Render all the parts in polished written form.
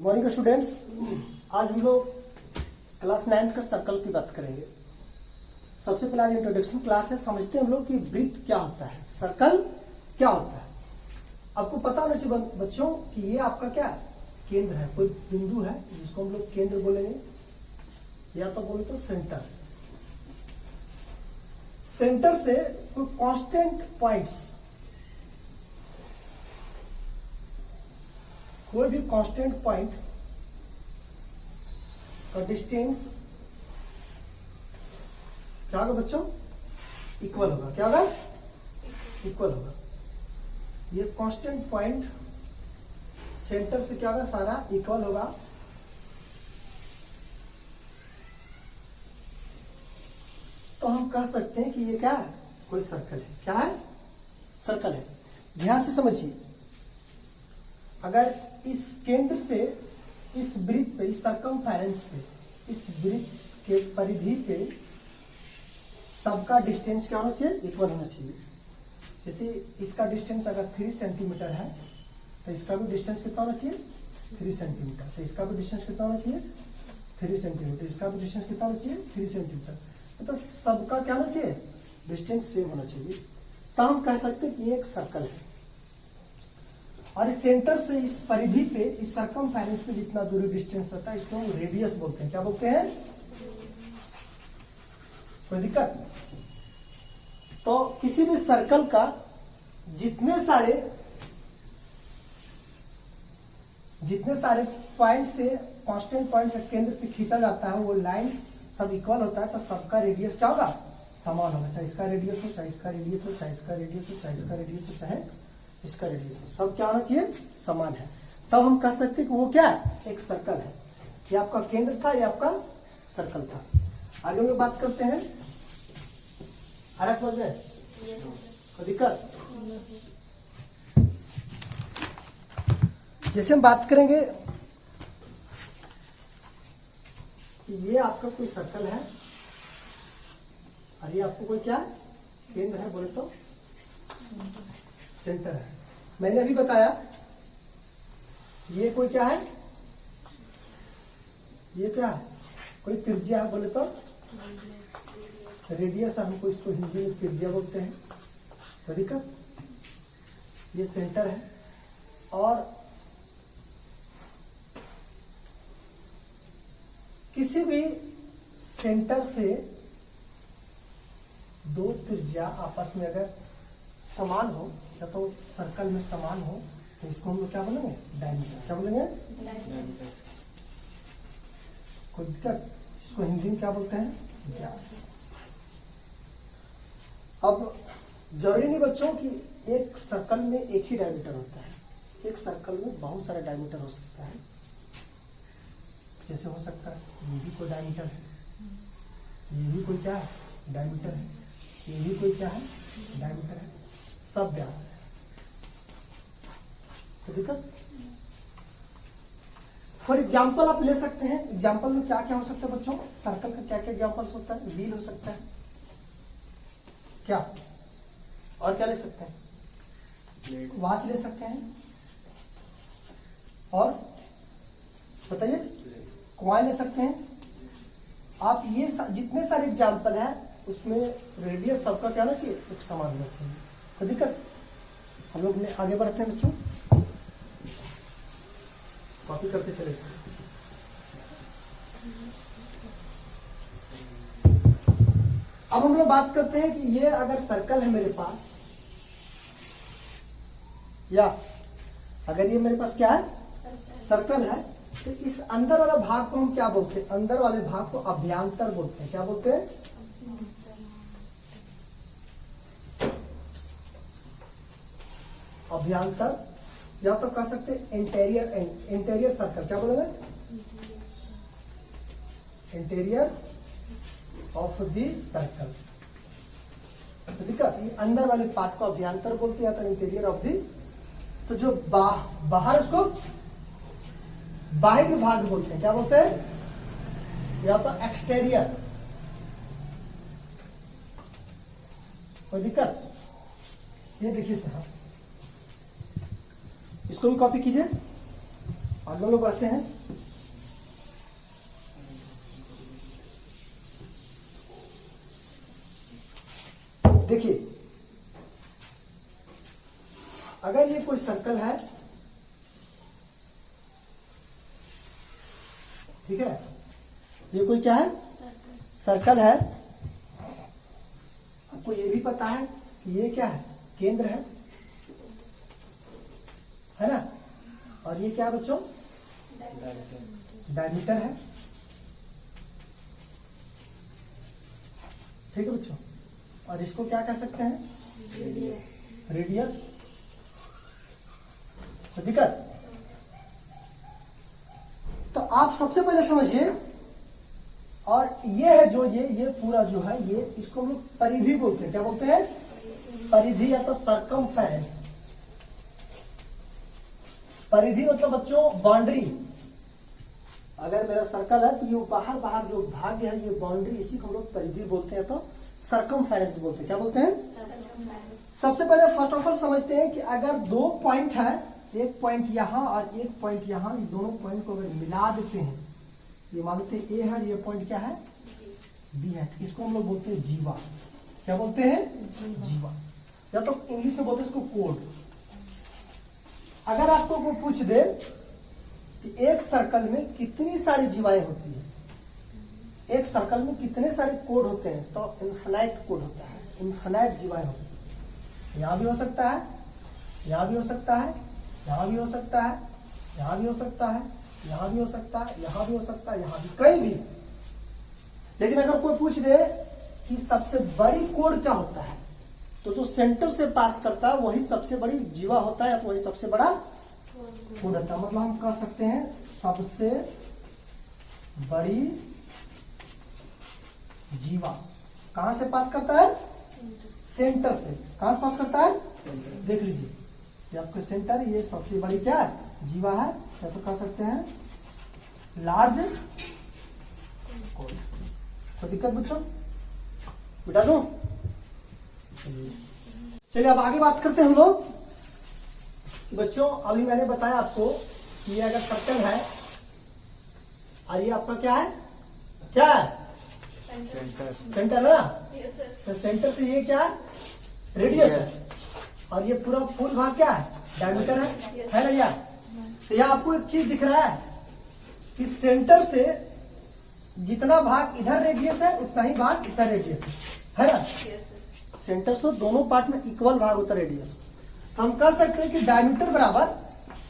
Morning students, आज हम लोग क्लास 9 का सर्कल की बात करेंगे। सबसे पहले आज इंट्रोडक्शन क्लास है। समझते हैं हम लोग कि वृत्त क्या होता है, सर्कल क्या होता है। आपको पता होना चाहिए बच्चों कि ये आपका क्या केंद्र है, कोई बिंदु है जिसको हम लोग केंद्र बोलेंगे या तो बोले तो सेंटर। सेंटर से कोई कांस्टेंट पॉइंट्स, कोई भी कांस्टेंट पॉइंट का डिस्टेंस क्या होगा बच्चों, इक्वल होगा। क्या होगा, इक्वल होगा। ये कांस्टेंट पॉइंट सेंटर से क्या होगा, सारा इक्वल होगा। तो हम कह सकते हैं कि ये क्या है, कोई सर्कल है। क्या है, सर्कल है। ध्यान से समझिए, अगर इस केंद्र से इस वृत्त पे, इस सर्कमफेरेंस पे, इस वृत्त के परिधि पे सबका डिस्टेंस क्या होना चाहिए, इक्वल होना चाहिए। जैसे इसका डिस्टेंस अगर 3 सेंटीमीटर है तो इसका भी डिस्टेंस कितना होना चाहिए, 3 सेंटीमीटर। तो इसका भी डिस्टेंस कितना होना चाहिए, 3 सेंटीमीटर। इसका भी डिस्टेंस कितना होना चाहिए, 3 सेंटीमीटर। तो सबका क्या होना चाहिए, डिस्टेंस सेम होना चाहिए। तो हम कह सकते हैं कि ये एक सर्कल है। और इस सेंटर से इस परिधि पे, इस सर्कमफेरेंस पे जितना दूरी डिस्टेंस रहता है इसको हम रेडियस बोलते हैं। क्या बोलते हैं, कोई दिक्कत? तो किसी भी सर्कल का जितने सारे पॉइंट से, कांस्टेंट पॉइंट केंद्र से खींचा जाता है, वो लाइन सब इक्वल होता है। तो सबका रेडियस क्या होगा, समान होगा। चाहे इसका रेडियस हो, चाहे इसका रेडियस हो, चाहे इसका रेडियस हो, चाहे इसका रेडियस हो, चाहे इसका रेडियस हो, सब क्या होना चाहिए, समान है। तब हम कह सकते हैं कि वो क्या है, एक सर्कल है। ये आपका केंद्र था, ये आपका सर्कल था। आगे हम लोग बात करते हैं। आगे समझ में कोई दिक्कत? जैसे हम बात करेंगे कि ये आपका कोई सर्कल है और ये आपको कोई क्या केंद्र है, बोले तो सेंटर है। मैंने अभी बताया ये कोई क्या है, ये क्या है, कोई त्रिज्या है, बोले तो रेडियस। हमको इसको हिंदी में त्रिज्या बोलते हैं। तो दिक्कत, ये सेंटर है। और किसी भी सेंटर से दो त्रिज्या आपस में अगर समान हो, या तो सर्कल में समान हो, तो इसको हम लोग क्या बोलेंगे, डायमीटर। क्या बोलेंगे, कोई दिक्कत? इसको हिंदी में क्या बोलते हैं, व्यास। अब जरूरी नहीं बच्चों कि एक सर्कल में एक ही डायमीटर होता है। एक सर्कल में बहुत सारा डायमीटर हो सकता है। जैसे हो सकता है ये भी कोई डायमीटर है, ये भी कोई क्या है, डायमीटर है, ये भी कोई क्या है, डायमीटर है। सब व्यास है। तो दिक्कत, फॉर एग्जाम्पल आप ले सकते हैं। एग्जाम्पल में क्या क्या हो सकता है बच्चों, सर्कल का क्या क्या एग्जाम्पल्स होता है। व्हील हो सकता है, क्या और क्या ले सकते हैं, वॉच ले सकते हैं, और बताइए, कॉइन ले सकते हैं आप। ये जितने सारे एग्जाम्पल है उसमें रेडियस सबका क्या होना चाहिए, एक समान होना चाहिए। कोई दिक्कत? हम लोग आगे बढ़ते हैं बच्चों, कॉपी करते चले। अब हम लोग बात करते हैं कि ये अगर सर्कल है मेरे पास, या अगर ये मेरे पास क्या है, सर्कल है, तो इस अंदर वाला भाग को हम क्या बोलते हैं, अंदर वाले भाग को अभ्यंतर बोलते हैं। क्या बोलते हैं, अभ्यंतर, या तो कह सकते हैं इंटीरियर। इंटीरियर सर्कल क्या बोलेंगे, इंटीरियर ऑफ द सर्कल। तो दिक्कत, ये अंदर वाले पार्ट को अभ्यंतर बोलते हैं, तो इंटीरियर ऑफ द। तो जो बाहर, उसको बाहरी भाग बोलते हैं। क्या बोलते हैं, या तो एक्सटीरियर। कोई दिक्कत? ये देखिए साहब, इसको भी कॉपी कीजिए। आगे हम लोग बढ़ते हैं। देखिए, अगर ये कोई सर्कल है, ठीक है, ये कोई क्या है, सर्कल है। आपको ये भी पता है कि ये क्या है, केंद्र है ना। और ये क्या है बच्चों, डायमीटर है। ठीक है बच्चों, और इसको क्या कह सकते हैं, रेडियस। तो दिक्कत, तो आप सबसे पहले समझिए, और ये है जो ये पूरा जो है, ये इसको हम लोग परिधि बोलते हैं। क्या बोलते हैं, परिधि या तो सर्कमफेरेंस। परिधि मतलब बच्चों बाउंड्री। अगर मेरा सर्कल है तो ये बाहर बाहर जो भाग है, ये बाउंड्री, इसी को हम लोग परिधि बोलते हैं, तो सर्कमफेरेंस बोलते हैं। क्या बोलते हैं, सबसे पहले फर्स्ट ऑफ ऑल समझते हैं कि अगर दो पॉइंट है, एक पॉइंट यहाँ और एक पॉइंट यहाँ, ये दोनों पॉइंट को अगर मिला देते हैं, ये मान लेते हैं ए है, ये पॉइंट क्या है, बी है, इसको हम लोग बोलते हैं जीवा। क्या बोलते हैं, जीवा, या तो इंग्लिश में बोलते हैं इसको कोड। अगर आपको कोई पूछ दे कि एक सर्कल में कितनी सारी जीवाएं होती है, एक सर्कल में कितने सारे कोड होते हैं, तो इन्फिनाइट कोड होता है, इन्फिनाइट जीवाएं होती है। यहाँ भी हो सकता है, यहाँ भी हो सकता है, यहाँ भी हो सकता है, यहाँ भी हो सकता है, यहाँ भी हो सकता है, यहाँ भी हो सकता है, यहाँ भी, कहीं भी। लेकिन अगर कोई पूछ दे कि सबसे बड़ी कोड क्या होता है, तो जो सेंटर से पास करता है वही सबसे बड़ी जीवा होता है, या तो वही सबसे बड़ा कोड होता है। मतलब हम कह सकते हैं सबसे बड़ी जीवा कहां से पास करता है, सेंटर से। कहां से पास करता है, देख लीजिए, ये आपका सेंटर, ये सबसे बड़ी क्या है, जीवा है, या तो कह सकते हैं लार्ज कोड। तो दिक्कत बच्चों, बिटा दो। चलिए अब आगे बात करते हैं हम लोग। बच्चों अभी मैंने बताया आपको कि ये अगर सर्कल है और ये आपका क्या है, क्या है, सेंटर है ना। तो सेंटर से ये क्या है, रेडियस है, और ये पूरा फुल भाग क्या है, डायमीटर है ना यार। तो यहाँ आपको एक चीज दिख रहा है कि सेंटर से जितना भाग इधर रेडियस है, उतना ही भाग इधर रेडियस है ना। सेंटर से दोनों पार्ट में इक्वल भाग होता है रेडियस। तो हम कह सकते हैं कि डायमीटर बराबर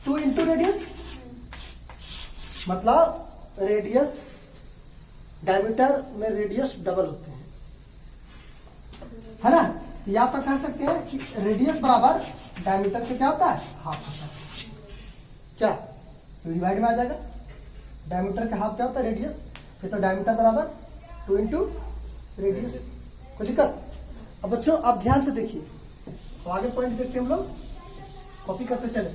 2 इंटू रेडियस, मतलब रेडियस, डायमीटर में रेडियस डबल होते हैं, है ना। या तो कह सकते हैं कि रेडियस बराबर डायमीटर से क्या होता है, हाफ होता है। क्या, तो डिवाइड में आ जाएगा, डायमीटर का हाफ क्या होता है, रेडियस। तो डायमीटर बराबर 2 इंटू रेडियस। कोई दिक्कत। अब बच्चों आप ध्यान से देखिए, तो आगे पॉइंट देखते हैं हम लोग, कॉपी करते चले,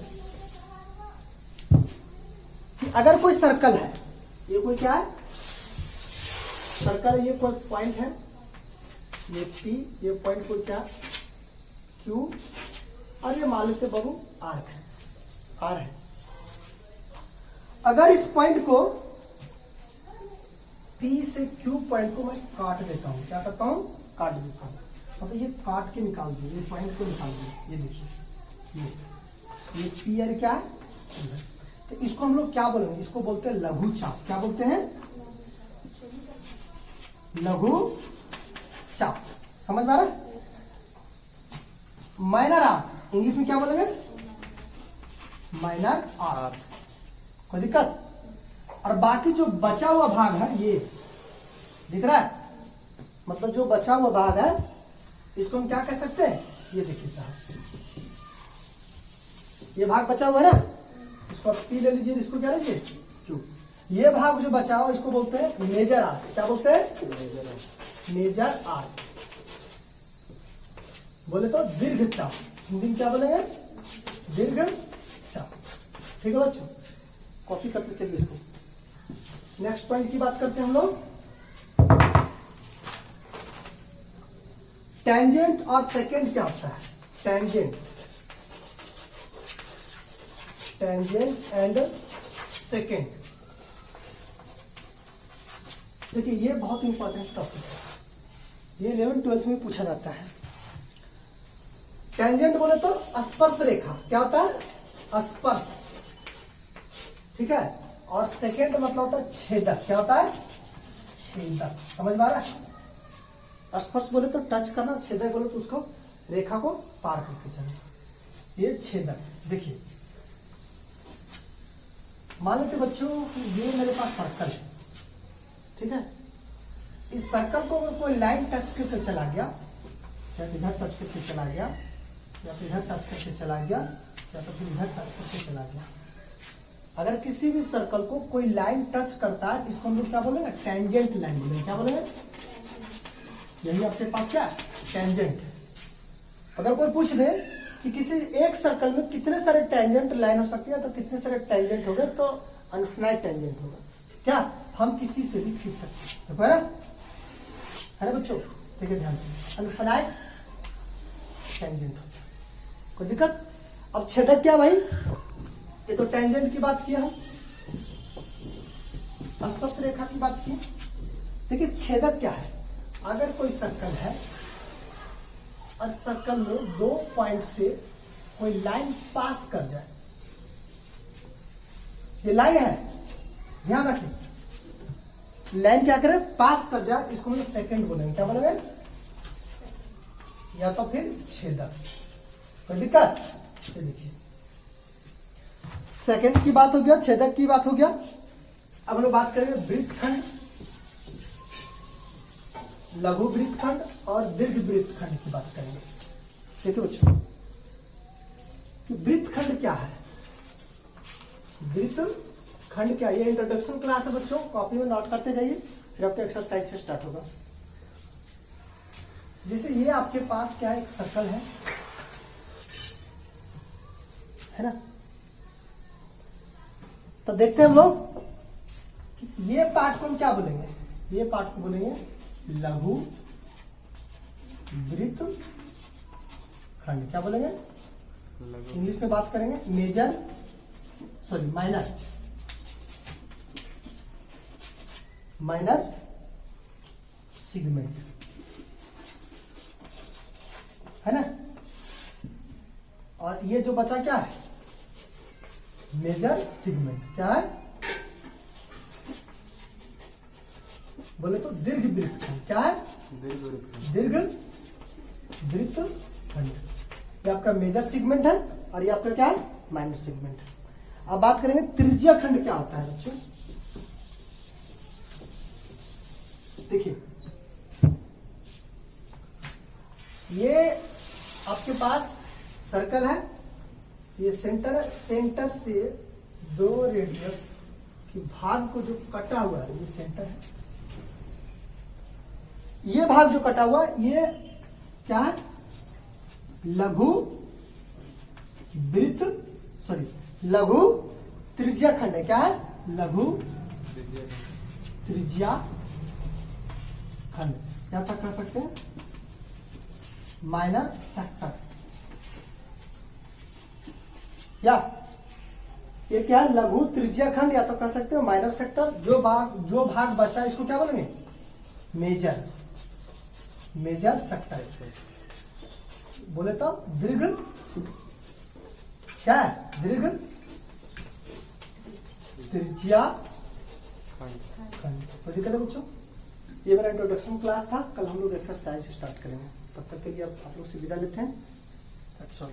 कि अगर कोई सर्कल है, ये कोई क्या है, सर्कल है, ये कोई पॉइंट है, ये P, ये पॉइंट कोई क्या, Q, और ये मान लेते बाबू आर्क है, R है। अगर इस पॉइंट को P से Q पॉइंट को मैं काट देता हूं, क्या करता हूं, काट देता हूं, मतलब ये काट के निकाल दिए, ये पॉइंट को निकाल दिए, ये देखिए, ये P और क्या है, तो इसको हम लोग क्या बोलेंगे, इसको बोलते हैं लघु चाप। क्या बोलते हैं, लघु चाप। समझ में आ रहा है। माइनर आर्क इंग्लिश में क्या बोलेंगे, माइनर आर्क। कोई दिक्कत। और बाकी जो बचा हुआ भाग है, ये दिख रहा है, मतलब जो बचा हुआ भाग है, इसको हम क्या कह सकते हैं, ये देखिए साहब, ये भाग बचा हुआ है ना, इसको आप P ले लीजिए, इसको क्या लीजिए, Q। ये भाग जो बचा हुआ इसको बोलते हैं मेजर आर्क। क्या बोलते हैं, मेजर आर्क। बोले तो दीर्घ चाप, हिंदी में क्या बोलेंगे, दीर्घ चाप। ठीक है बच्चों, कॉपी करते चलिए इसको। नेक्स्ट पॉइंट की बात करते हैं हम लोग, टेंजेंट और सेकेंड क्या होता है, टेंजेंट, टेंजेंट एंड सेकेंड। देखिए ये बहुत इंपॉर्टेंट टॉपिक है, ये 11th-12th में पूछा जाता है। टेंजेंट बोले तो स्पर्श रेखा, क्या होता है? स्पर्श, ठीक है। और सेकेंड मतलब होता है छेदक, क्या होता है? छेदक। समझ में आ रहा है? स्पर्श बोले तो टच करना, छेदक बोले तो उसको रेखा को पार करके चलना, ये छेदक। देखिए मान लेते बच्चों ये मेरे पास सर्कल है, ठीक है। इस सर्कल को कोई लाइन टच करके चला गया, या तो इधर टच करके चला गया, या तो इधर टच करके चला गया, या तो फिर इधर टच करके चला गया। अगर किसी भी सर्कल को कोई लाइन टच करता है इसको हम लोग क्या बोलेंगे? टेंजेंट लाइन बोलेंगे। क्या बोलेंगे? यही आपके पास क्या है? टेंजेंट। अगर कोई पूछ दे कि किसी एक सर्कल में कितने सारे टेंजेंट लाइन हो सकती है, तो कितने सारे टेंजेंट हो गए, तो अनफिनाइट टेंजेंट होगा। क्या हम किसी से भी खींच सकते हैं, है ना बच्चों? ठीक है, ध्यान से, अनफिनाइट टेंजेंट होता है, कोई दिक्कत? अब छेदक क्या भाई? ये तो टेंजेंट की बात किया हम, स्पर्श रेखा की बात की। देखिए छेदक क्या है? अगर कोई सर्कल है और सर्कल में 2 पॉइंट से कोई लाइन पास कर जाए, ये लाइन है, ध्यान रखें, लाइन क्या करे? पास कर जाए, इसको हम सेकंड बोलेंगे। क्या बोलेंगे? या तो फिर छेदक। कोई दिक्कत? देखिए सेकंड की बात हो गया, छेदक की बात हो गया। अब हम लोग बात करेंगे वृत्तखंड, लघु वृत्तखंड और दीर्घ वृत्तखंड की बात करेंगे। देखिए बच्चों कि वृत्तखंड क्या है, वृत्तखंड क्या है, ये इंट्रोडक्शन क्लास है बच्चों, कॉपी में नोट करते जाइए, फिर आपका एक्सरसाइज से स्टार्ट होगा। जैसे ये आपके पास क्या है? एक सर्कल है ना? तो देखते हैं हम लोग, ये पार्ट को हम क्या बोलेंगे? ये पार्ट को बोलेंगे लघु वृत्तखंड। क्या बोलेंगे? इंग्लिश में बात करेंगे मेजर, सॉरी माइनर सेगमेंट, है ना? और ये जो बचा क्या है? Major segment. क्या है? बोले तो दीर्घ वृत्तखंड। क्या है? दीर्घ वृत्तखंड। ये आपका मेजर सेगमेंट है और ये आपका क्या है? माइनर सेगमेंट है। अब बात करेंगे त्रिज्या खंड क्या होता है बच्चों। देखिए ये आपके पास सर्कल है, ये सेंटर से 2 रेडियस की भाग को जो कटा हुआ है, ये सेंटर है, ये भाग जो कटा हुआ ये क्या है? लघु लघु त्रिज्या खंड है। क्या है? लघु त्रिज्या खंड, क्या तक कह सकते हैं? Minor sector. या ये क्या है? लघु त्रिज्या खंड, या तो कह सकते हो माइनर सेक्टर। जो भाग बचा इसको क्या बोलेंगे? मेजर सेक्टर बोले तो दीर्घ, क्या है? दीर्घ त्रिज्या खंड। तो दिक्कत है बच्चों, ये मेरा इंट्रोडक्शन क्लास था। कल हम लोग एक्सरसाइज स्टार्ट करेंगे, तब तक के लिए आप लोग से विदा लेते हैं। That's all.